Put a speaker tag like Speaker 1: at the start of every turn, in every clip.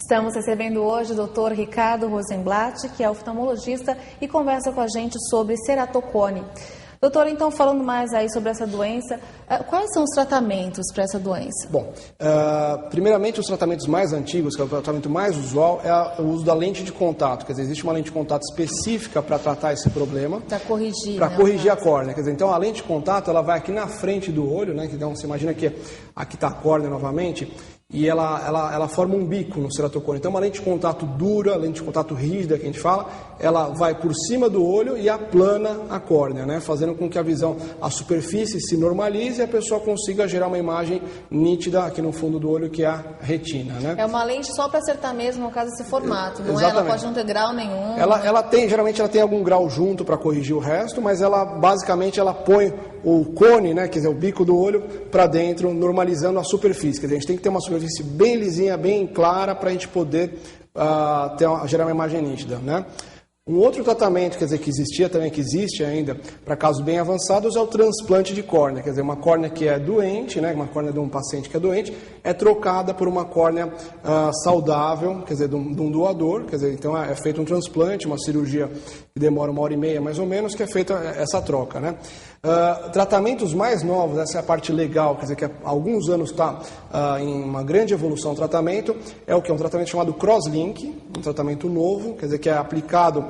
Speaker 1: Estamos recebendo hoje o Dr. Ricardo Rosenblatt, que é oftalmologista e conversa com a gente sobre ceratocone. Doutor, então, falando mais aí sobre essa doença, quais são os tratamentos para essa doença?
Speaker 2: Bom, primeiramente os tratamentos mais antigos, que é o tratamento mais usual, é o uso da lente de contato. Quer dizer, existe uma lente de contato específica para tratar esse problema.
Speaker 1: Para corrigir.
Speaker 2: Para corrigir a córnea. Quer dizer, então a lente de contato, ela vai aqui na frente do olho, né? Então você imagina que aqui está a córnea novamente, e ela forma um bico no ceratocone. Então uma lente de contato dura, lente de contato rígida, que a gente fala, ela vai por cima do olho e aplana a córnea, né? Fazendo com que a visão, a superfície se normalize e a pessoa consiga gerar uma imagem nítida aqui no fundo do olho, que é a retina, né?
Speaker 1: É uma lente só para acertar mesmo, no caso, esse formato, não
Speaker 2: Exatamente.
Speaker 1: é? Ela pode não ter grau nenhum.
Speaker 2: Geralmente ela tem algum grau junto para corrigir o resto, mas basicamente ela põe o cone, né, quer dizer, o bico do olho para dentro, normalizando a superfície. Quer dizer, a gente tem que ter uma superfície bem lisinha, bem clara, para a gente poder gerar uma imagem nítida, né? Um outro tratamento, quer dizer, que existia também, que existe ainda, para casos bem avançados, é o transplante de córnea. Quer dizer, uma córnea que é doente, né, uma córnea de um paciente que é doente, é trocada por uma córnea saudável, quer dizer, de um doador. Quer dizer, então é feito um transplante, uma cirurgia que demora 1h30 mais ou menos, que é feita essa troca, né? Tratamentos mais novos, essa é a parte legal, quer dizer, que há alguns anos está em uma grande evolução o tratamento, é o que? Um tratamento chamado Crosslink, um tratamento novo, quer dizer, que é aplicado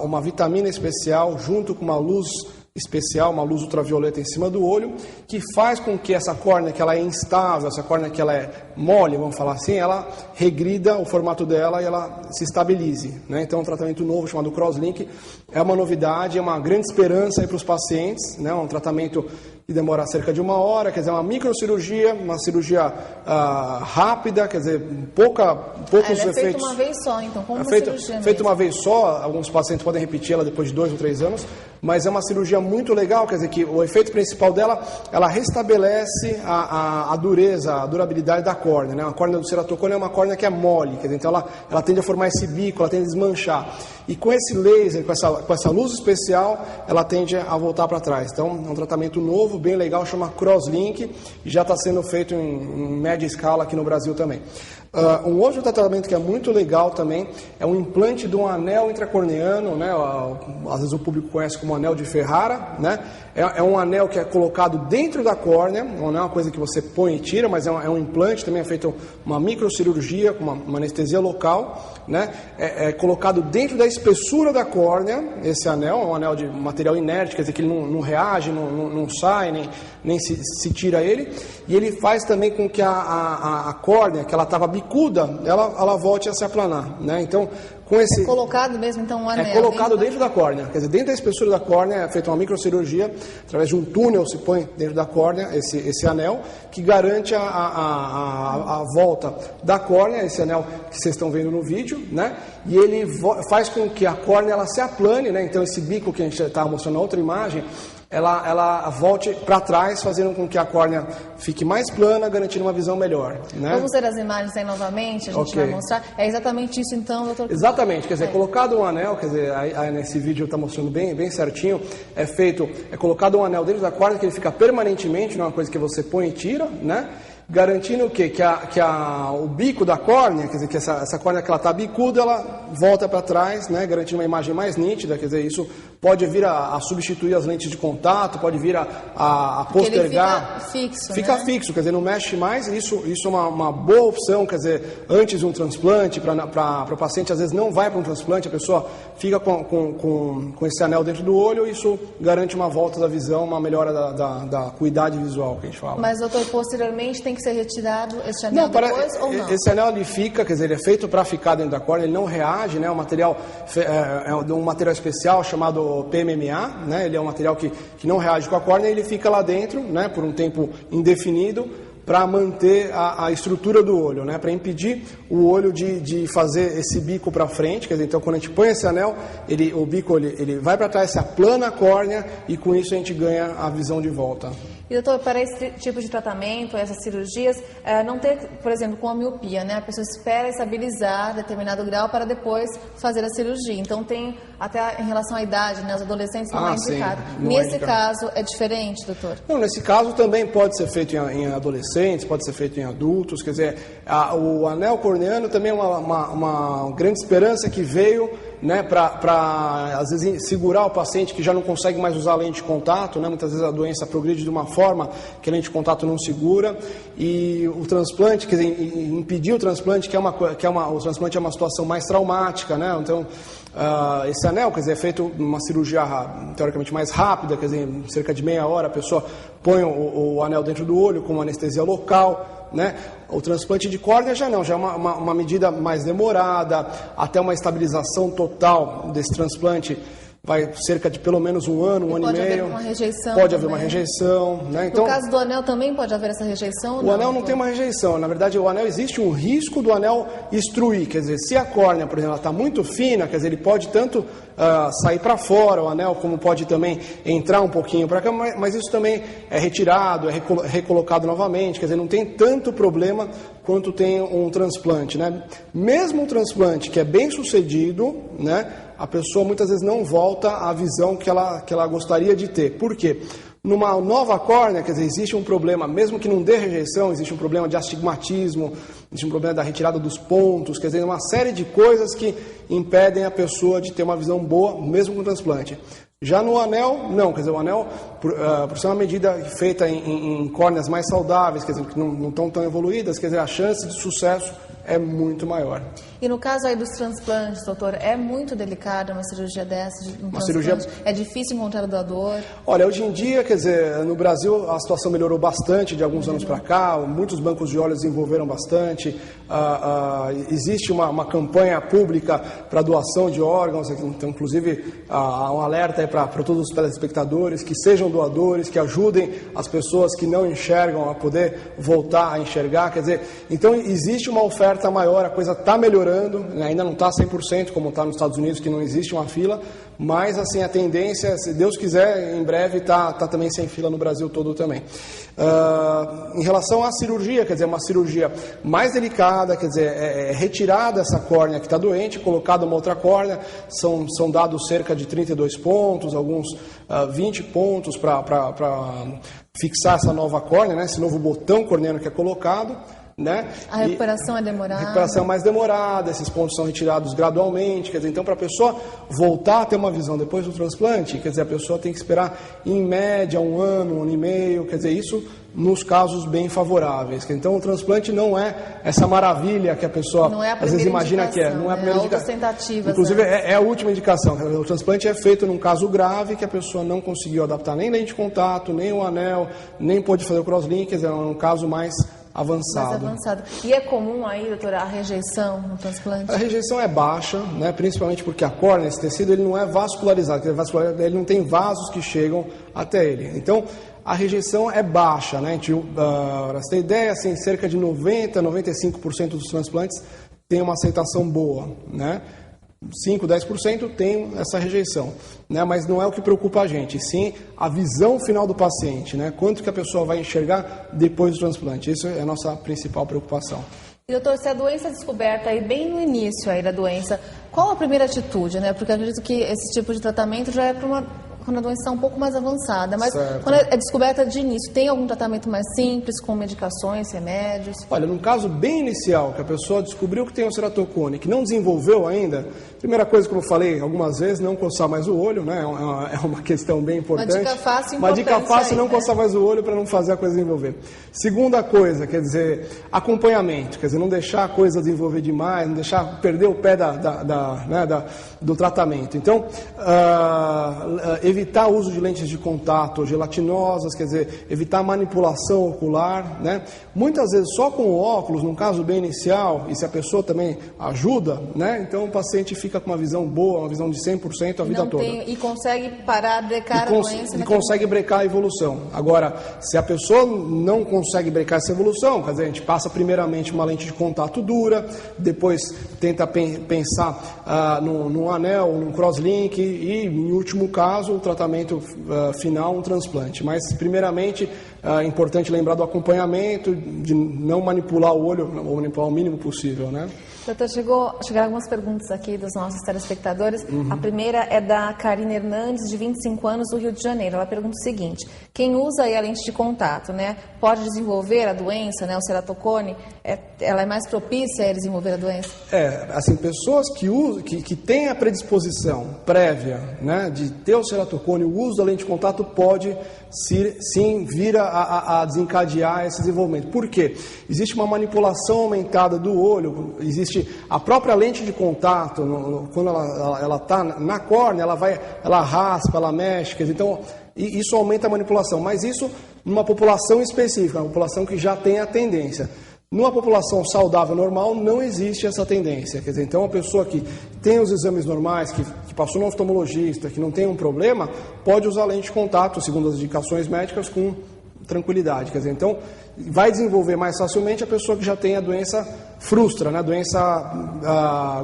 Speaker 2: uma vitamina especial junto com uma luz especial, uma luz ultravioleta em cima do olho, que faz com que essa córnea que ela é instável, essa córnea que ela é mole, vamos falar assim, ela regrida o formato dela e ela se estabilize, né? Então, um tratamento novo chamado Crosslink é uma novidade, é uma grande esperança para os pacientes, né? Um tratamento que demora cerca de 1 hora, quer dizer, uma microcirurgia, uma cirurgia rápida, quer dizer, poucos efeitos.
Speaker 1: É feito uma vez só, então, como uma cirurgia
Speaker 2: feito uma vez só, alguns pacientes podem repetir ela depois de 2 ou 3 anos, mas é uma cirurgia muito legal, quer dizer, que o efeito principal dela, ela restabelece a dureza, a durabilidade da córnea, né? A córnea do ceratocone é uma córnea que é mole, quer dizer, então ela tende a formar esse bico, ela tende a desmanchar. E com esse laser, com essa luz especial, ela tende a voltar para trás. Então, é um tratamento novo, bem legal, chama Crosslink, e já está sendo feito em média escala aqui no Brasil também. Um outro tratamento que é muito legal também é um implante de um anel intracorneano, né? Às vezes o público conhece como anel de Ferrara, né? É um anel que é colocado dentro da córnea, não é uma coisa que você põe e tira, mas é um implante, também é feito uma microcirurgia com uma anestesia local, né? É colocado dentro da espessura da córnea, esse anel, é um anel de material inerte, quer dizer que ele não reage, não sai, nem se tira ele, e ele faz também com que a córnea, que ela estava bicuda, ela volte a se aplanar, né? Então, com esse...
Speaker 1: É colocado mesmo, então, um anel?
Speaker 2: É colocado dentro da córnea, quer dizer, dentro da espessura da córnea é feita uma microcirurgia, através de um túnel se põe dentro da córnea esse anel, que garante a volta da córnea, esse anel que vocês estão vendo no vídeo, né? E ele faz com que a córnea ela se aplane, né? Então esse bico que a gente estava mostrando na outra imagem, ela volte para trás, fazendo com que a córnea fique mais plana, garantindo uma visão melhor, né?
Speaker 1: Vamos ver as imagens aí novamente, a gente vai mostrar. É exatamente isso então, doutor?
Speaker 2: Exatamente, quer dizer, colocado um anel, quer dizer, aí nesse vídeo está mostrando bem certinho, é colocado um anel dentro da córnea que ele fica permanentemente, não é uma coisa que você põe e tira, né? Garantindo o quê? Que o bico da córnea, quer dizer, que essa córnea que ela está bicuda, ela volta para trás, né? Garantindo uma imagem mais nítida, quer dizer, isso pode vir a substituir as lentes de contato, pode vir a postergar.
Speaker 1: Ele fica fixo,
Speaker 2: Fica
Speaker 1: né?
Speaker 2: fixo, quer dizer, não mexe mais, isso é uma boa opção, quer dizer, antes de um transplante, para o paciente, às vezes não vai para um transplante, a pessoa fica com esse anel dentro do olho, isso garante uma volta da visão, uma melhora da acuidade visual, que a gente fala.
Speaker 1: Mas, doutor, posteriormente tem que ser retirado esse anel depois ou não?
Speaker 2: Esse anel ele fica, quer dizer, ele é feito para ficar dentro da córnea, ele não reage, né? É um material especial chamado PMMA, né? Ele é um material que não reage com a córnea, ele fica lá dentro, né? Por um tempo indefinido, para manter a estrutura do olho, né? Para impedir o olho de fazer esse bico para frente, quer dizer, então quando a gente põe esse anel, o bico ele vai para trás, se aplana a córnea e com isso a gente ganha a visão de volta.
Speaker 1: E, doutor, para esse tipo de tratamento, essas cirurgias, não ter, por exemplo, com a miopia, né? A pessoa espera estabilizar determinado grau para depois fazer a cirurgia. Então, tem até em relação à idade, né? Os adolescentes não é indicado. Nesse caso, é diferente, doutor?
Speaker 2: Não, nesse caso também pode ser feito em adolescentes, pode ser feito em adultos. Quer dizer, o anel corneano também é uma grande esperança que veio, né, para às vezes segurar o paciente que já não consegue mais usar a lente de contato, né? Muitas vezes a doença progride de uma forma que a lente de contato não segura, e o transplante, quer dizer, impedir o transplante, o transplante é uma situação mais traumática, né? Então, esse anel, quer dizer, é feito uma cirurgia teoricamente mais rápida, quer dizer, em cerca de meia hora a pessoa põe o anel dentro do olho com uma anestesia local, né? O transplante de córnea já é uma medida mais demorada, até uma estabilização total desse transplante vai cerca de pelo menos um ano e meio.
Speaker 1: Pode haver uma rejeição.
Speaker 2: Pode haver uma rejeição, né? Então,
Speaker 1: no caso do anel também pode haver essa rejeição?
Speaker 2: O anel não tem uma rejeição. Na verdade, o anel, existe um risco do anel estruir. Quer dizer, se a córnea, por exemplo, está muito fina, quer dizer, ele pode tanto sair para fora, o anel, como pode também entrar um pouquinho para cá, mas isso também é retirado, é recolocado novamente. Quer dizer, não tem tanto problema quanto tem um transplante, né? Mesmo um transplante que é bem sucedido, né? A pessoa muitas vezes não volta à visão que ela gostaria de ter. Por quê? Numa nova córnea, quer dizer, existe um problema, mesmo que não dê rejeição, existe um problema de astigmatismo, existe um problema da retirada dos pontos, quer dizer, uma série de coisas que impedem a pessoa de ter uma visão boa, mesmo com transplante. Já no anel, não, quer dizer, o anel, por ser uma medida feita em córneas mais saudáveis, quer dizer, que não estão tão evoluídas, quer dizer, a chance de sucesso é muito maior.
Speaker 1: E no caso aí dos transplantes, doutor, é muito delicada uma cirurgia dessa? É difícil encontrar o doador?
Speaker 2: Olha, hoje em dia, quer dizer, no Brasil a situação melhorou bastante de alguns anos para cá, muitos bancos de olhos desenvolveram bastante, existe uma campanha pública para doação de órgãos, então, inclusive, há um alerta aí para todos os telespectadores que sejam doadores, que ajudem as pessoas que não enxergam a poder voltar a enxergar, quer dizer, então existe uma oferta maior, a coisa está melhorando, ainda não está 100% como está nos Estados Unidos, que não existe uma fila, mas assim, a tendência, se Deus quiser, em breve está também sem fila no Brasil todo também. Em relação à cirurgia, quer dizer, uma cirurgia mais delicada, quer dizer, é retirada essa córnea que está doente, colocada uma outra córnea, são dados cerca de 32 pontos, alguns 20 pontos para fixar essa nova córnea, né, esse novo botão corneano que é colocado. Né?
Speaker 1: A recuperação é demorada? A
Speaker 2: recuperação é mais demorada, esses pontos são retirados gradualmente, quer dizer, então para a pessoa voltar a ter uma visão depois do transplante, quer dizer, a pessoa tem que esperar em média um ano e meio, quer dizer, isso nos casos bem favoráveis. Então o transplante não é essa maravilha que a pessoa às vezes imagina que é. Não é a primeira indicação. Inclusive é a última indicação. O transplante é feito num caso grave que a pessoa não conseguiu adaptar nem lente de contato, nem o anel, nem pôde fazer o crosslink, quer dizer, é um caso mais avançado.
Speaker 1: E é comum aí, doutora, a rejeição no transplante?
Speaker 2: A rejeição é baixa, né, principalmente porque a córnea, esse tecido, ele não é vascularizado, ele não tem vasos que chegam até ele. Então, a rejeição é baixa, né? Para você ter ideia, assim, cerca de 95% dos transplantes têm uma aceitação boa, né? 5, 10% tem essa rejeição, né? Mas não é o que preocupa a gente, sim a visão final do paciente, né? Quanto que a pessoa vai enxergar depois do transplante, isso é a nossa principal preocupação.
Speaker 1: E doutor, se a doença é descoberta aí bem no início aí da doença, qual a primeira atitude, né? Porque eu acredito que esse tipo de tratamento já é para quando a doença está um pouco mais avançada, mas certo. Quando é descoberta de início, tem algum tratamento mais simples, com medicações, remédios? Olha,
Speaker 2: num caso bem inicial, que a pessoa descobriu que tem um ceratocone, que não desenvolveu ainda, primeira coisa, como eu falei algumas vezes, não coçar mais o olho, né? É uma questão bem importante.
Speaker 1: Uma dica fácil,
Speaker 2: uma dica fácil, não coçar mais o olho para não fazer a coisa desenvolver. Segunda coisa, quer dizer, acompanhamento, quer dizer, não deixar a coisa desenvolver demais, não deixar perder o pé do tratamento. Então, evitar o uso de lentes de contato gelatinosas, quer dizer, evitar manipulação ocular, né? Muitas vezes só com o óculos, num caso bem inicial, e se a pessoa também ajuda, né? Então o paciente fica com uma visão boa, uma visão de 100% a vida toda.
Speaker 1: E consegue parar, brecar a doença.
Speaker 2: E consegue brecar a evolução. Agora, se a pessoa não consegue brecar essa evolução, quer dizer, a gente passa primeiramente uma lente de contato dura, depois tenta pensar num anel, num crosslink e, em último caso, o tratamento final, um transplante. Mas, primeiramente, é importante lembrar do acompanhamento, de não manipular o olho, ou manipular o mínimo possível, né?
Speaker 1: Doutor, chegaram algumas perguntas aqui dos nossos telespectadores. A primeira é da Karine Hernandes, de 25 anos, do Rio de Janeiro. Ela pergunta o seguinte: quem usa aí a lente de contato, né, pode desenvolver a doença, né, o ceratocone? Ela é mais propícia a desenvolver a doença?
Speaker 2: Assim, pessoas que têm a predisposição prévia, né, de ter o ceratocone, o uso da lente de contato pode sim vir a desencadear esse desenvolvimento. Por quê? Existe uma manipulação aumentada do olho, existe a própria lente de contato, quando ela está na córnea, ela raspa, ela mexe, quer dizer, então isso aumenta a manipulação, mas isso numa população específica, uma população que já tem a tendência. Numa população saudável normal não existe essa tendência, quer dizer, então a pessoa que tem os exames normais, que passou no oftalmologista, que não tem um problema, pode usar lente de contato, segundo as indicações médicas, com tranquilidade, quer dizer, então vai desenvolver mais facilmente a pessoa que já tem a doença frustra, né, a doença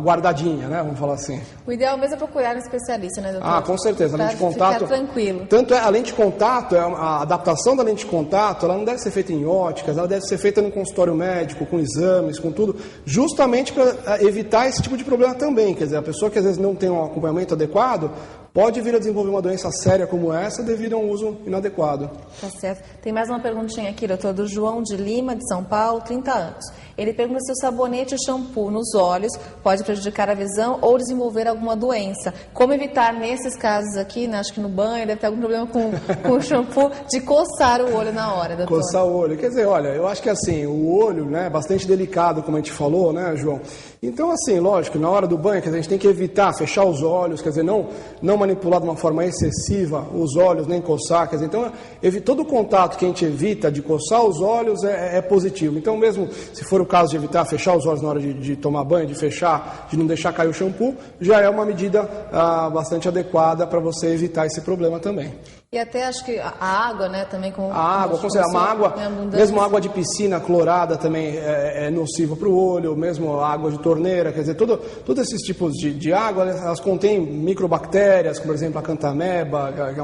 Speaker 2: guardadinha, né, vamos falar assim.
Speaker 1: O ideal mesmo é procurar um especialista, né, doutor?
Speaker 2: Com certeza, a lente de contato...
Speaker 1: Ficar tranquilo.
Speaker 2: Tanto a lente de contato, a adaptação da lente de contato, ela não deve ser feita em óticas, ela deve ser feita no consultório médico, com exames, com tudo, justamente para evitar esse tipo de problema também, quer dizer, a pessoa que às vezes não tem um acompanhamento adequado, pode vir a desenvolver uma doença séria como essa devido a um uso inadequado.
Speaker 1: Tá certo. Tem mais uma perguntinha aqui, doutor, do João de Lima, de São Paulo, 30 anos. Ele pergunta se o sabonete e shampoo nos olhos pode prejudicar a visão ou desenvolver alguma doença. Como evitar, nesses casos aqui, né, acho que no banho, deve ter algum problema com o shampoo, de coçar o olho na hora, doutor?
Speaker 2: Coçar o olho. Quer dizer, olha, eu acho que assim, o olho, né, é bastante delicado, como a gente falou, né, João? Então, assim, lógico, na hora do banho, quer dizer, a gente tem que evitar fechar os olhos, quer dizer, não manipular de uma forma excessiva os olhos, nem coçar, quer dizer, então, todo o contato que a gente evita de coçar os olhos é positivo. Então, mesmo se for o caso de evitar fechar os olhos na hora de tomar banho, de não deixar cair o shampoo, já é uma medida bastante adequada para você evitar esse problema também.
Speaker 1: E até acho que a água, né, também com
Speaker 2: a água, mesmo água de piscina clorada também é nociva para o olho, mesmo a água de torneira, quer dizer, todos esses tipos de água, elas contêm microbactérias, como por exemplo a cantameba, que é